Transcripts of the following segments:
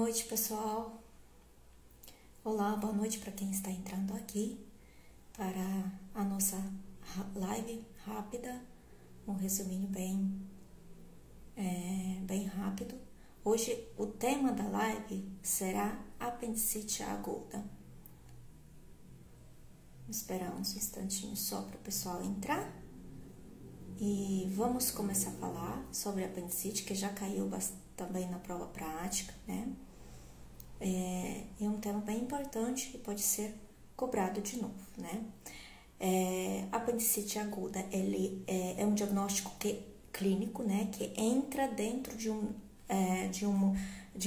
noite, pessoal. Olá, boa noite para quem está entrando aqui para a nossa live rápida, um resuminho bem rápido. Hoje o tema da live será apendicite aguda. Vou esperar uns instantinhos só para o pessoal entrar e vamos começar a falar sobre apendicite, que já caiu também na prova prática, né? É um tema bem importante que pode ser cobrado de novo, né? Apendicite aguda, ele é um diagnóstico clínico, né? Que entra dentro de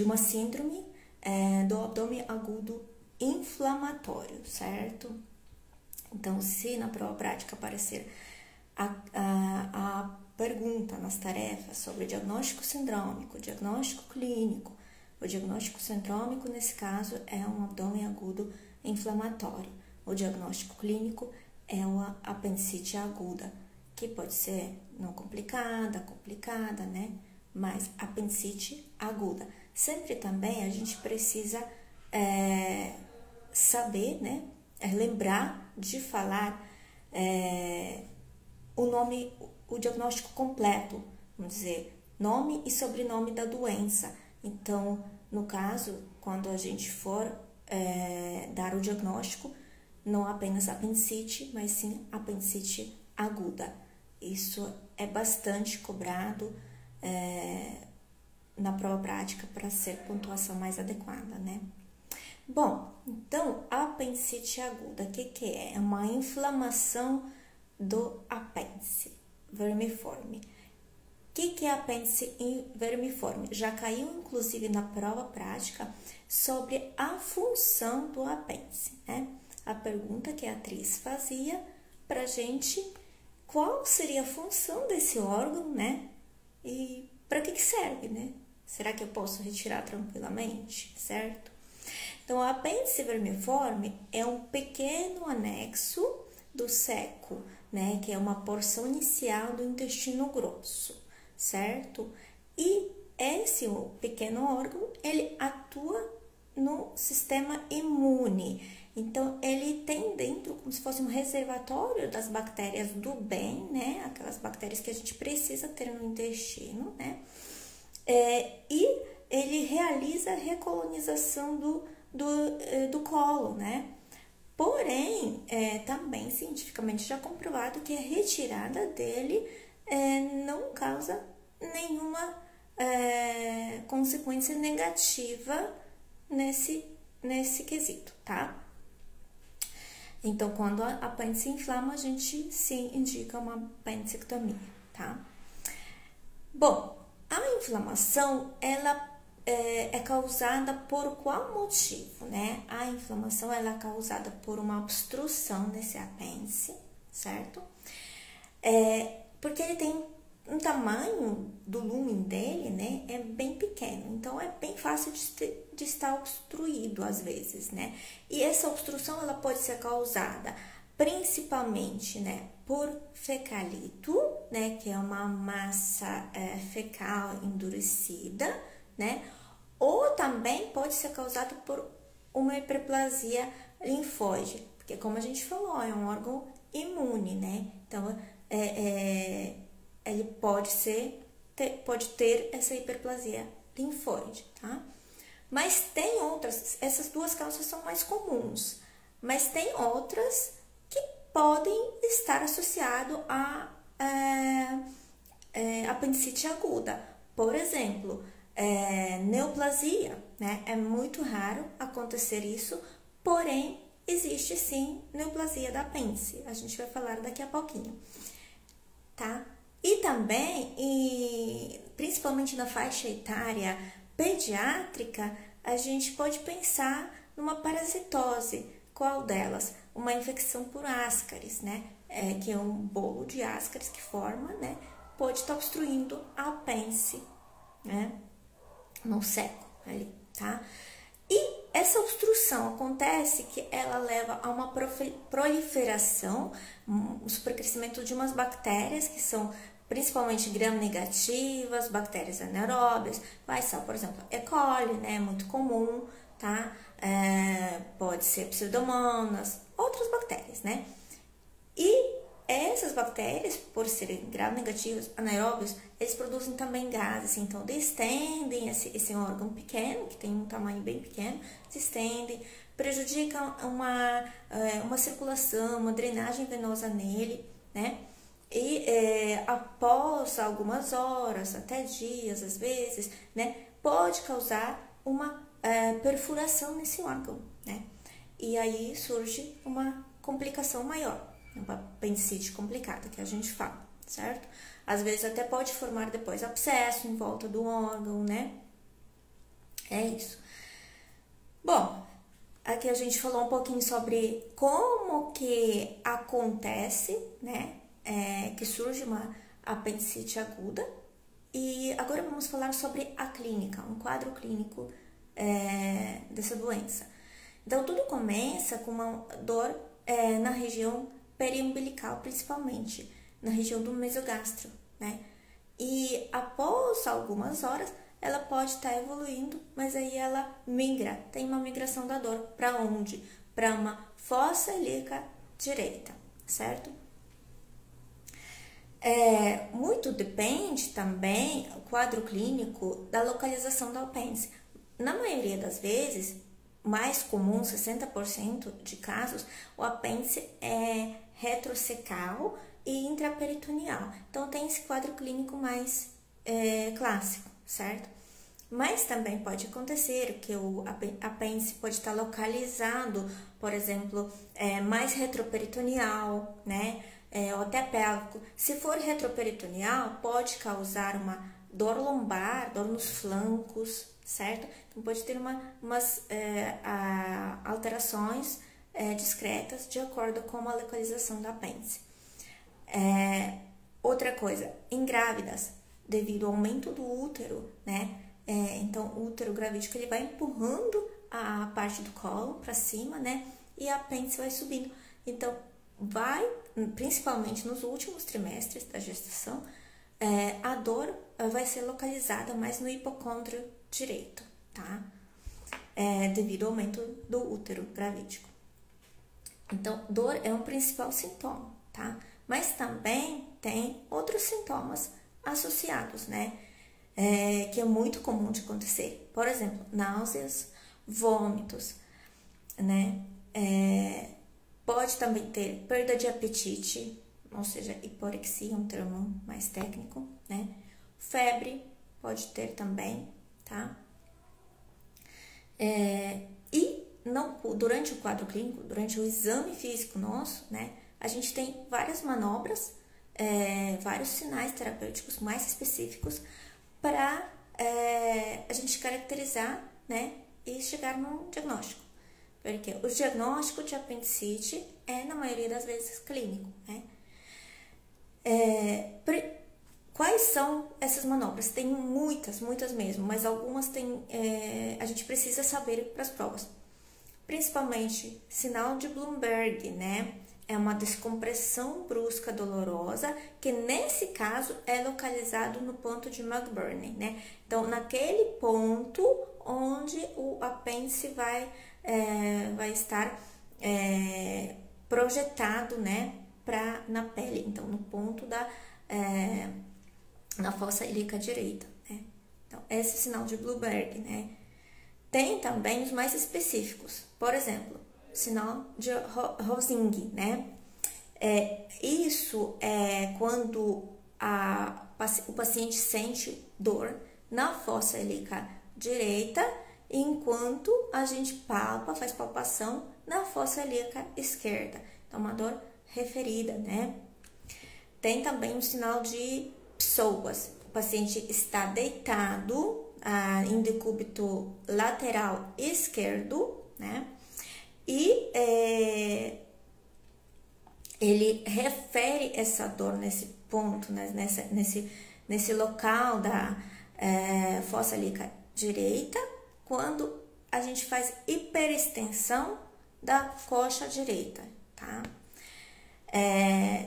uma síndrome do abdômen agudo inflamatório, certo? Então, se na prova prática aparecer a pergunta nas tarefas sobre diagnóstico sindrômico, diagnóstico clínico, o diagnóstico sindrômico, nesse caso, é um abdômen agudo inflamatório. O diagnóstico clínico é uma apendicite aguda, que pode ser não complicada, né? Mas apendicite aguda. Sempre também a gente precisa saber, né? Lembrar de falar o diagnóstico completo, vamos dizer, nome e sobrenome da doença. Então, no caso, quando a gente for dar o diagnóstico, não apenas apendicite, mas sim apendicite aguda. Isso é bastante cobrado na prova prática para ser pontuação mais adequada, né? Bom, então, a apendicite aguda, o que é? É uma inflamação do apêndice vermiforme. O que é apêndice vermiforme? Já caiu, inclusive, na prova prática sobre a função do apêndice, né? A pergunta que a atriz fazia pra gente, qual seria a função desse órgão, né? E para que serve, né? Será que eu posso retirar tranquilamente, certo? Então, o apêndice vermiforme é um pequeno anexo do ceco, né? Que é uma porção inicial do intestino grosso, certo? E esse pequeno órgão, ele atua no sistema imune. Então, ele tem dentro como se fosse um reservatório das bactérias do bem, né? Aquelas bactérias que a gente precisa ter no intestino, né? E ele realiza a recolonização do colo, né? Porém, também cientificamente já comprovado que a retirada dele não causa nenhuma consequência negativa nesse quesito, tá? Então, quando a apêndice inflama, a gente sim indica uma apendicectomia, tá? Bom, a inflamação, ela é causada por qual motivo, né? A inflamação, ela é causada por uma obstrução nesse apêndice, certo? Porque ele tem um tamanho do lúmen dele, né? É bem pequeno, então é bem fácil de estar obstruído às vezes, né? E essa obstrução, ela pode ser causada principalmente, né? Por fecalito, né? Que é uma massa fecal endurecida, né? Ou também pode ser causado por uma hiperplasia linfóide, porque como a gente falou, é um órgão imune, né? Então, ele pode ter essa hiperplasia linfóide, tá? Mas tem outras, essas duas causas são mais comuns, mas tem outras que podem estar associadas a apendicite aguda. Por exemplo, neoplasia, né? É muito raro acontecer isso, porém, existe sim neoplasia da apêndice. A gente vai falar daqui a pouquinho, tá? E também, principalmente na faixa etária pediátrica, a gente pode pensar numa parasitose. Qual delas? Uma infecção por ascaris, né? Que é um bolo de ascaris que forma, né? Pode estar obstruindo a apêndice, né? No seco ali, tá? E essa obstrução acontece que ela leva a uma proliferação, um supercrescimento de umas bactérias que são principalmente gram-negativas, bactérias anaeróbias, quais são, por exemplo, E. coli, né, muito comum, tá? Pode ser pseudomonas, outras bactérias, né? E essas bactérias, por serem gram-negativas, anaeróbios, eles produzem também gases, então distendem esse órgão pequeno, que tem um tamanho bem pequeno, se estendem, prejudicam uma circulação, uma drenagem venosa nele, né? E após algumas horas, até dias às vezes, né, pode causar uma perfuração nesse órgão, né? E aí surge uma complicação maior, uma apendicite complicada que a gente fala, certo? Às vezes até pode formar depois abscesso em volta do órgão, né? É isso. Bom, aqui a gente falou um pouquinho sobre como que acontece, né? Que surge uma apendicite aguda. E agora vamos falar sobre a clínica, um quadro clínico dessa doença. Então, tudo começa com uma dor na região periumbilical, principalmente, na região do mesogastro, né? E após algumas horas, ela pode estar evoluindo, mas aí ela migra, tem uma migração da dor. Para onde? Para uma fossa ilíaca direita, certo? Muito depende também o quadro clínico da localização da apêndice. Na maioria das vezes, mais comum, 60% de casos, o apêndice é retrocecal e intraperitoneal. Então, tem esse quadro clínico mais clássico, certo? Mas também pode acontecer que o apêndice pode estar localizado, por exemplo, mais retroperitoneal, né? Ou até pélvico. Se for retroperitoneal, pode causar uma dor lombar, dor nos flancos, certo? Então, pode ter umas alterações discretas de acordo com a localização do apêndice. Outra coisa, em grávidas, devido ao aumento do útero, né? Então, o útero gravídico ele vai empurrando a parte do colo para cima, né? E a apêndice vai subindo. Então, principalmente nos últimos trimestres da gestação, a dor vai ser localizada mais no hipocôndrio direito, tá? Devido ao aumento do útero gravídico. Então, dor é um principal sintoma, tá? Mas também tem outros sintomas associados, né? Que é muito comum de acontecer. Por exemplo, náuseas, vômitos, né? Pode também ter perda de apetite, ou seja, hiporexia, um termo mais técnico, né? Febre pode ter também, tá? Durante o quadro clínico, durante o exame físico nosso, né? A gente tem várias manobras, vários sinais terapêuticos mais específicos para a gente caracterizar, né? E chegar num diagnóstico. Porque o diagnóstico de apendicite na maioria das vezes, clínico, né? Quais são essas manobras? Tem muitas mesmo, mas algumas a gente precisa saber para as provas. Principalmente, sinal de Bloomberg, né? É uma descompressão brusca dolorosa, que nesse caso é localizado no ponto de McBurney, né? Então, naquele ponto onde o apêndice vai estar projetado, né? Na pele, então no ponto na fossa ilíaca direita, né? Então, esse é o sinal de Bloomberg, né? Tem também os mais específicos, por exemplo, sinal de Rosing, né? Isso é quando o paciente sente dor na fossa ilíaca direita, enquanto a gente faz palpação na fossa ilíaca esquerda. Então, uma dor referida, né? Tem também o sinal de psoas. O paciente está deitado em decúbito lateral esquerdo, né? E ele refere essa dor nesse ponto, né? nesse local da fossa ilíaca direita, quando a gente faz hiperextensão da coxa direita, tá?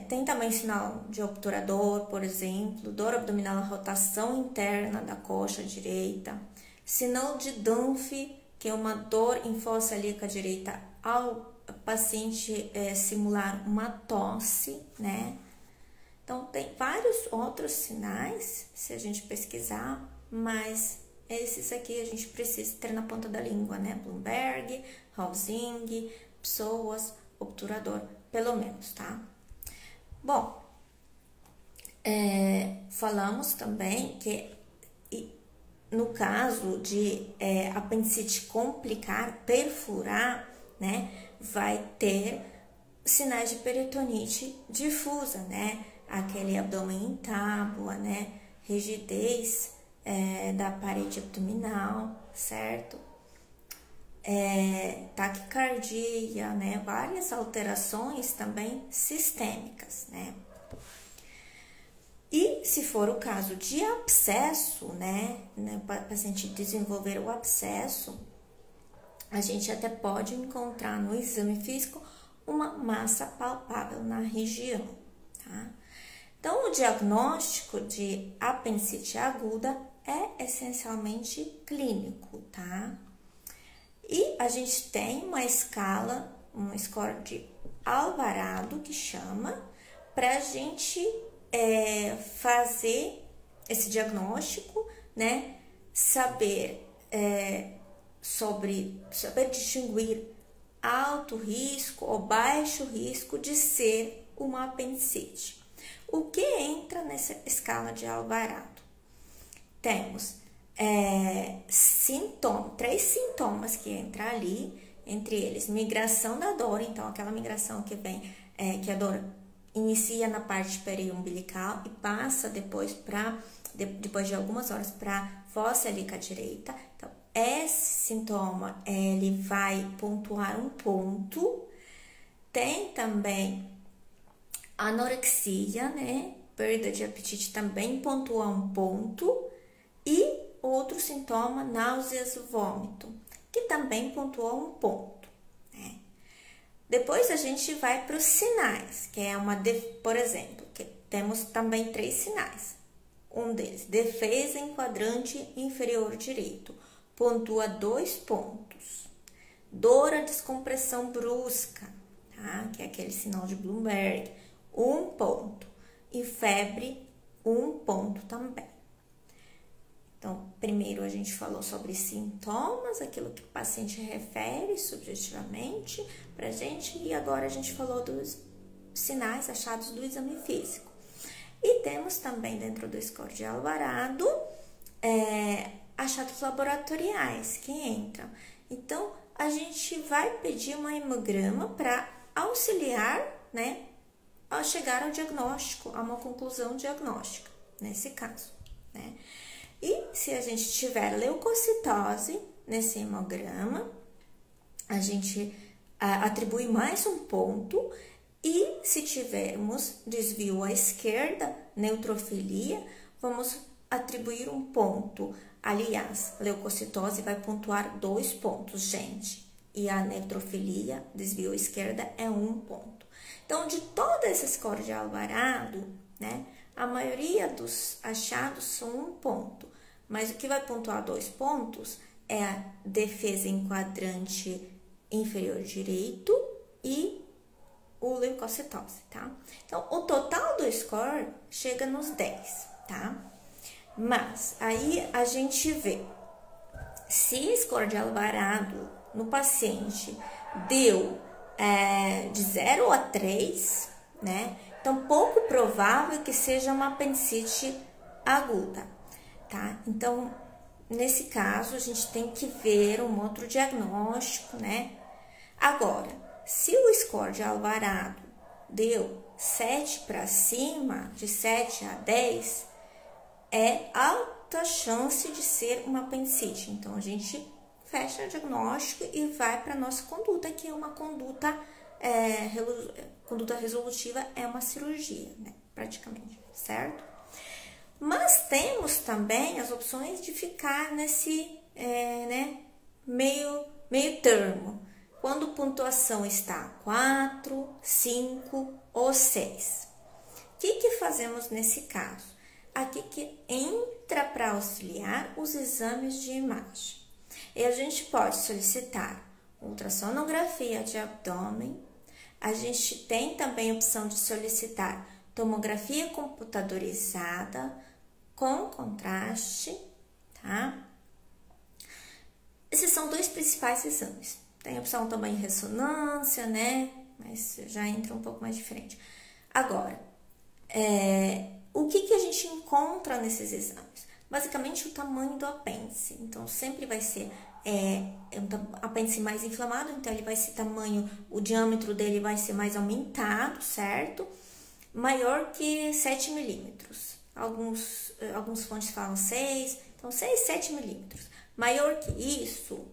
Tem também sinal de obturador, por exemplo, dor abdominal, rotação interna da coxa direita, sinal de Dunphy, que é uma dor em fossa ilíaca direita ao paciente simular uma tosse, né? Então, tem vários outros sinais, se a gente pesquisar, mas esses aqui a gente precisa ter na ponta da língua, né? Bloomberg, Housing, Psoas, obturador, pelo menos, tá? Bom, falamos também que no caso de apendicite complicar, perfurar, né? Vai ter sinais de peritonite difusa, né? Aquele abdômen em tábua, né? Rigidez da parede abdominal, certo? Taquicardia, né? Várias alterações também sistêmicas, né? E se for o caso de abscesso, né? O paciente desenvolver o abscesso, a gente até pode encontrar no exame físico uma massa palpável na região, tá? Então, o diagnóstico de apendicite aguda é essencialmente clínico, tá? E a gente tem uma escala, um score de Alvarado, que chama, para a gente fazer esse diagnóstico, né? Saber distinguir alto risco ou baixo risco de ser uma apendicite. O que entra nessa escala de Alvarado? Temos 3 sintomas que entram ali, entre eles migração da dor, então aquela migração que vem, que a dor inicia na parte periumbilical e passa depois de algumas horas para fossa ilíaca direita. Então, esse sintoma ele vai pontuar um ponto. Tem também anorexia, né? Perda de apetite também pontua um ponto. E outro sintoma, náuseas, vômito, que também pontua um ponto, né? Depois a gente vai para os sinais, que é por exemplo, que temos também 3 sinais. Um deles, defesa em quadrante inferior direito, pontua 2 pontos. Dor à descompressão brusca, tá? Que é aquele sinal de Bloomberg, 1 ponto. E febre, 1 ponto também. Então, primeiro a gente falou sobre sintomas, aquilo que o paciente refere subjetivamente pra gente, e agora a gente falou dos sinais achados do exame físico. E temos também dentro do score de Alvarado achados laboratoriais que entram. Então, a gente vai pedir um hemograma para auxiliar, né, ao chegar ao diagnóstico, a uma conclusão diagnóstica, nesse caso, né? E se a gente tiver leucocitose nesse hemograma, a gente atribui mais um ponto. E se tivermos desvio à esquerda, neutrofilia, vamos atribuir um ponto. Aliás, leucocitose vai pontuar 2 pontos, gente. E a neutrofilia, desvio à esquerda, é 1 ponto. Então, de todo esse score de Alvarado, né, a maioria dos achados são 1 ponto. Mas o que vai pontuar 2 pontos é a defesa em quadrante inferior direito e o leucocitose, tá? Então, o total do score chega nos 10, tá? Mas, aí a gente vê, se score de Alvarado no paciente deu de 0 a 3, né? Então, pouco provável que seja uma apendicite aguda, tá? Então, nesse caso, a gente tem que ver um outro diagnóstico, né? Agora, se o score de Alvarado deu 7 para cima, de 7 a 10, é alta chance de ser uma apendicite. Então, a gente fecha o diagnóstico e vai para a nossa conduta, que é uma conduta resolutiva, é uma cirurgia, né? Praticamente, certo? Mas temos também as opções de ficar nesse meio termo, quando pontuação está 4, 5 ou 6. O que fazemos nesse caso? Aqui que entra para auxiliar os exames de imagem. E a gente pode solicitar ultrassonografia de abdômen. A gente tem também a opção de solicitar tomografia computadorizada com contraste, tá? Esses são dois principais exames. Tem a opção também ressonância, né? Mas já entra um pouco mais diferente. Agora, o que a gente encontra nesses exames? Basicamente, o tamanho do apêndice. Então, sempre vai ser um apêndice mais inflamado, então ele vai ser tamanho, o diâmetro dele vai ser mais aumentado, certo? Maior que 7 milímetros. Alguns fontes falam 6, então 6, 7 milímetros. Maior que isso,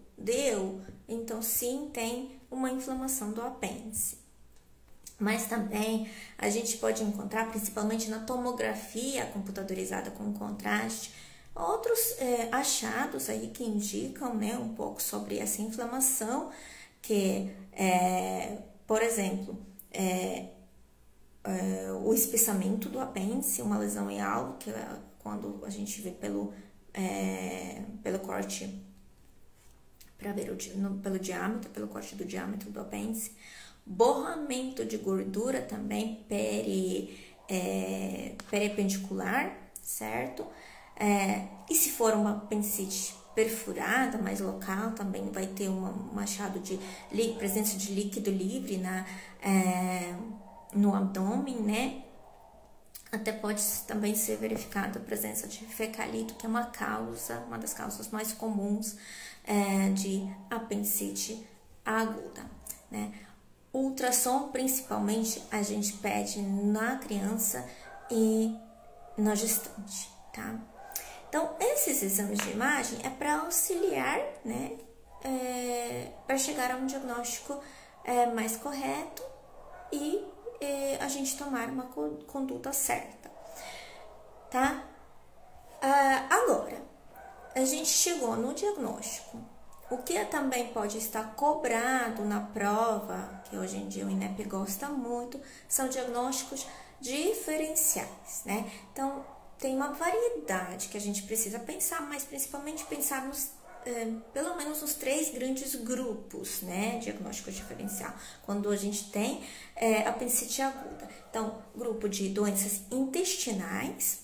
então sim tem uma inflamação do apêndice. Mas também a gente pode encontrar, principalmente na tomografia computadorizada com contraste, outros achados aí que indicam, né, um pouco sobre essa inflamação, que, por exemplo, o espessamento do apêndice, uma lesão em alvo, que é quando a gente vê pelo corte, para ver pelo diâmetro, pelo corte do diâmetro do apêndice, borramento de gordura também periapendicular, certo? E se for uma apendicite perfurada, mais local, também vai ter um achado de presença de líquido livre no abdômen, né? Até pode também ser verificada a presença de fecalito, que é uma das causas mais comuns de apendicite aguda, né? Ultrassom, principalmente, a gente pede na criança e na gestante, tá? Então, esses exames de imagem é para auxiliar, né? Para chegar a um diagnóstico mais correto e a gente tomar uma conduta certa, tá? Agora, a gente chegou no diagnóstico. O que também pode estar cobrado na prova, que hoje em dia o INEP gosta muito, são diagnósticos diferenciais, né? Então, tem uma variedade que a gente precisa pensar, mas principalmente pensar pelo menos nos 3 grandes grupos, né? Diagnóstico diferencial. Quando a gente tem apendicite aguda. Então, grupo de doenças intestinais,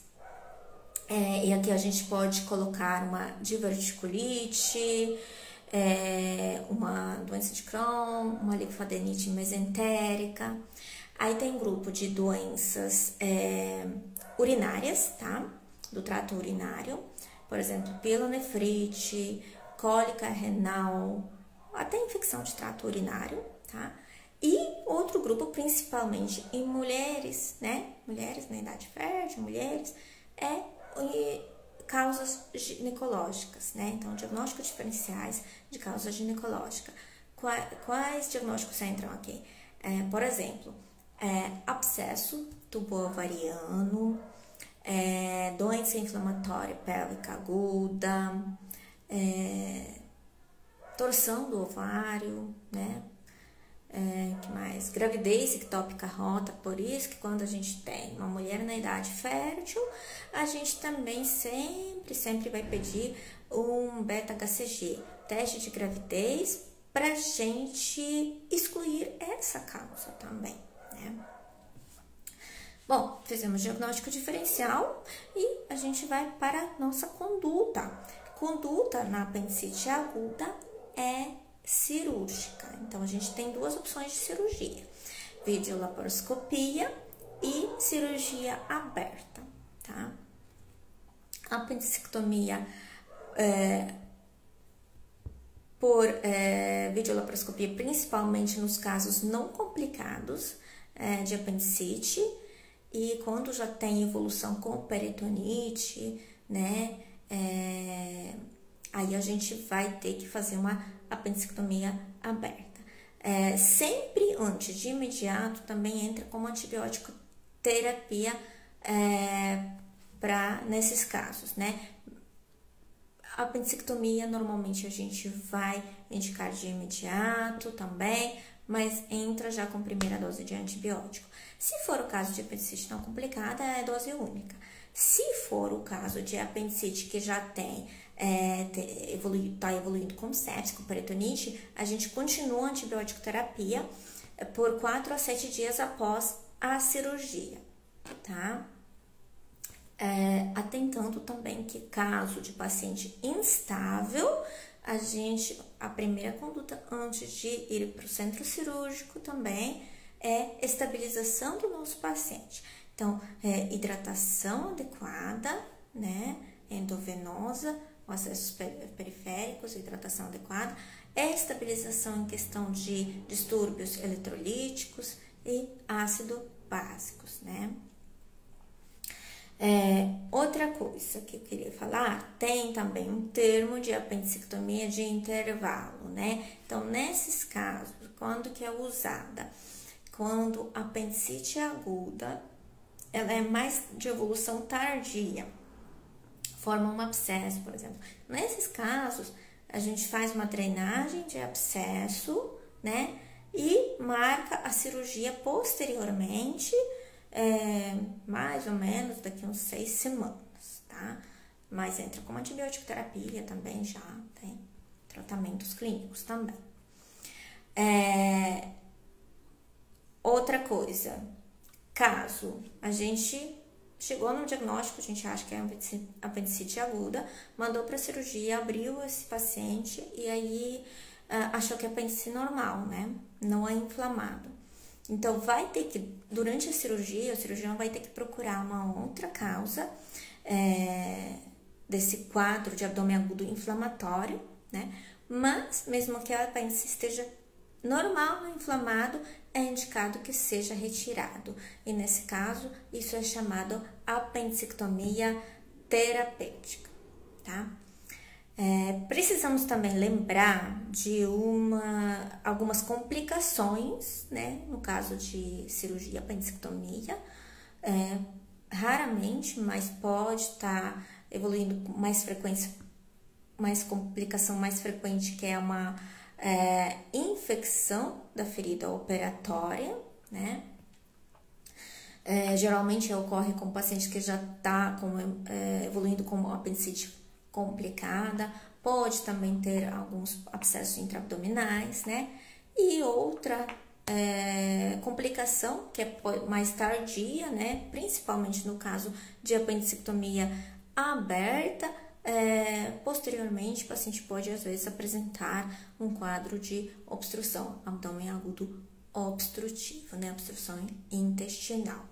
e aqui a gente pode colocar uma diverticulite, uma doença de Crohn, uma linfadenite mesentérica. Aí tem grupo de doenças urinárias, tá? Do trato urinário, por exemplo, pielonefrite, cólica renal, até infecção de trato urinário, tá? E outro grupo, principalmente em mulheres, né? Mulheres na idade fértil, mulheres, causas ginecológicas, né? Então, diagnósticos diferenciais de causa ginecológica. Quais diagnósticos entram aqui? Por exemplo, abscesso tubo-ovariano, doença inflamatória pélvica aguda, torção do ovário, né? Que mais? Gravidez ectópica rota, por isso que quando a gente tem uma mulher na idade fértil, a gente também sempre vai pedir um beta-HCG, teste de gravidez, pra gente excluir essa causa também, né? Bom, fizemos diagnóstico diferencial e a gente vai para a nossa conduta. Conduta na apendicite aguda é cirúrgica. Então, a gente tem 2 opções de cirurgia: videolaparoscopia e cirurgia aberta, tá? A apendicectomia por videolaparoscopia, principalmente nos casos não complicados de apendicite, e quando já tem evolução com peritonite, né? Aí a gente vai ter que fazer uma apendicectomia aberta. Sempre antes, de imediato, também entra como antibiótico terapia nesses casos, né? A apendicectomia, normalmente a gente vai indicar de imediato também, mas entra já com primeira dose de antibiótico. Se for o caso de apendicite não complicada, é dose única. Se for o caso de apendicite que já está evoluindo com sepsis, com peritonite, a gente continua a antibiótico terapia por 4 a 7 dias após a cirurgia, tá? Atentando também que caso de paciente instável, a primeira conduta antes de ir para o centro cirúrgico também é estabilização do nosso paciente. Então, hidratação adequada, né, endovenosa, acessos periféricos, hidratação adequada, estabilização em questão de distúrbios eletrolíticos e ácido básicos, né. Outra coisa que eu queria falar, tem também um termo de apendicectomia de intervalo, né? Então, nesses casos, quando que é usada? Quando a apendicite aguda, ela é mais de evolução tardia, forma um abscesso, por exemplo. Nesses casos, a gente faz uma drenagem de abscesso, né? E marca a cirurgia posteriormente, mais ou menos daqui uns 6 semanas, tá? Mas entra com antibiótico terapia também, já tem tratamentos clínicos também. Outra coisa, caso a gente chegou no diagnóstico, a gente acha que é apendicite aguda, mandou para cirurgia, abriu esse paciente e aí achou que é apêndice normal, né? Não é inflamado. Então, vai ter que, durante a cirurgia, o cirurgião vai ter que procurar uma outra causa desse quadro de abdômen agudo inflamatório, né? Mas, mesmo que a apêndice esteja normal, não inflamado, é indicado que seja retirado. E, nesse caso, isso é chamado apendicectomia terapêutica, tá? Precisamos também lembrar de algumas complicações, né? No caso de cirurgia apendicectomia, raramente, mas pode estar evoluindo com mais frequência, mais complicação mais frequente, que é uma infecção da ferida operatória, né? Geralmente ocorre com paciente que já está evoluindo com uma apendicite complicada, pode também ter alguns abscessos intraabdominais, né? E outra complicação, que é mais tardia, né? Principalmente no caso de apendicectomia aberta, posteriormente o paciente pode às vezes apresentar um quadro de obstrução, abdômen agudo obstrutivo, né? Obstrução intestinal.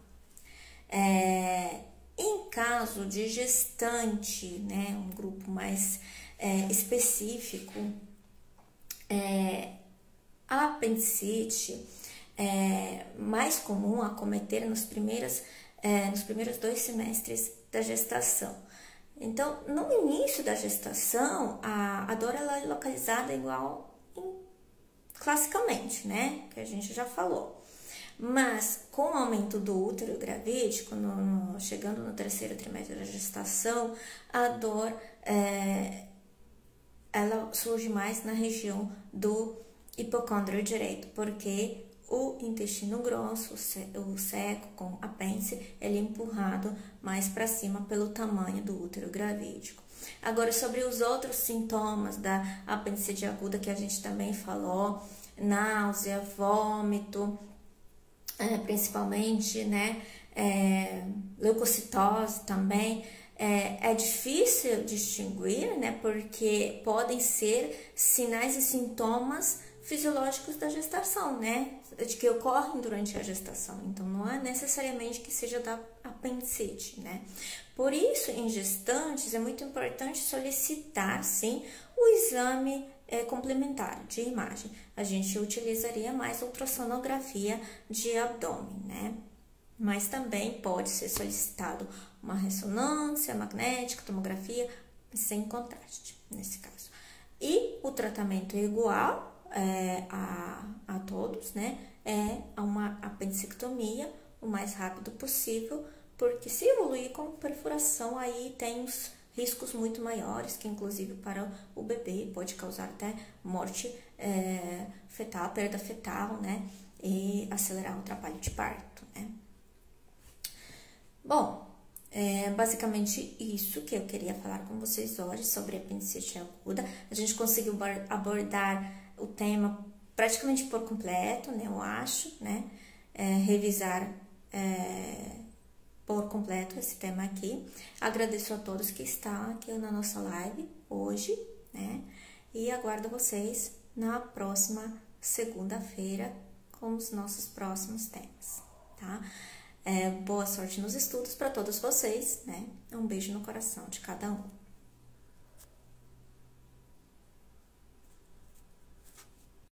Em caso de gestante, né, um grupo mais específico, a apendicite é mais comum acometer nos primeiros 2 semestres da gestação. Então, no início da gestação, a dor ela é localizada classicamente, né, que a gente já falou. Mas, com o aumento do útero gravídico, chegando no 3º trimestre da gestação, a dor ela surge mais na região do hipocôndrio direito, porque o intestino grosso, o seco com apêndice, ele é empurrado mais para cima pelo tamanho do útero gravídico. Agora, sobre os outros sintomas da apendicite aguda que a gente também falou, náusea, vômito, principalmente, né, leucocitose também, é difícil distinguir, né, porque podem ser sinais e sintomas fisiológicos da gestação, né, de que ocorrem durante a gestação. Então, não é necessariamente que seja da apendicite, né. Por isso, em gestantes, é muito importante solicitar, sim, o exame complementar de imagem. A gente utilizaria mais ultrassonografia de abdômen, né? Mas também pode ser solicitado uma ressonância magnética, tomografia, sem contraste, nesse caso. E o tratamento é igual a todos, né? É uma apendicectomia o mais rápido possível, porque se evoluir com perfuração, aí tem os riscos muito maiores, que inclusive para o bebê pode causar até morte fetal, perda fetal, né? E acelerar o trabalho de parto, né? Bom, basicamente isso que eu queria falar com vocês hoje sobre apendicite aguda. A gente conseguiu abordar o tema praticamente por completo, né? Eu acho, né? Revisar por completo esse tema aqui. Agradeço a todos que estão aqui na nossa live hoje, né? E aguardo vocês na próxima segunda-feira com os nossos próximos temas, tá? Boa sorte nos estudos para todos vocês, né? Um beijo no coração de cada um.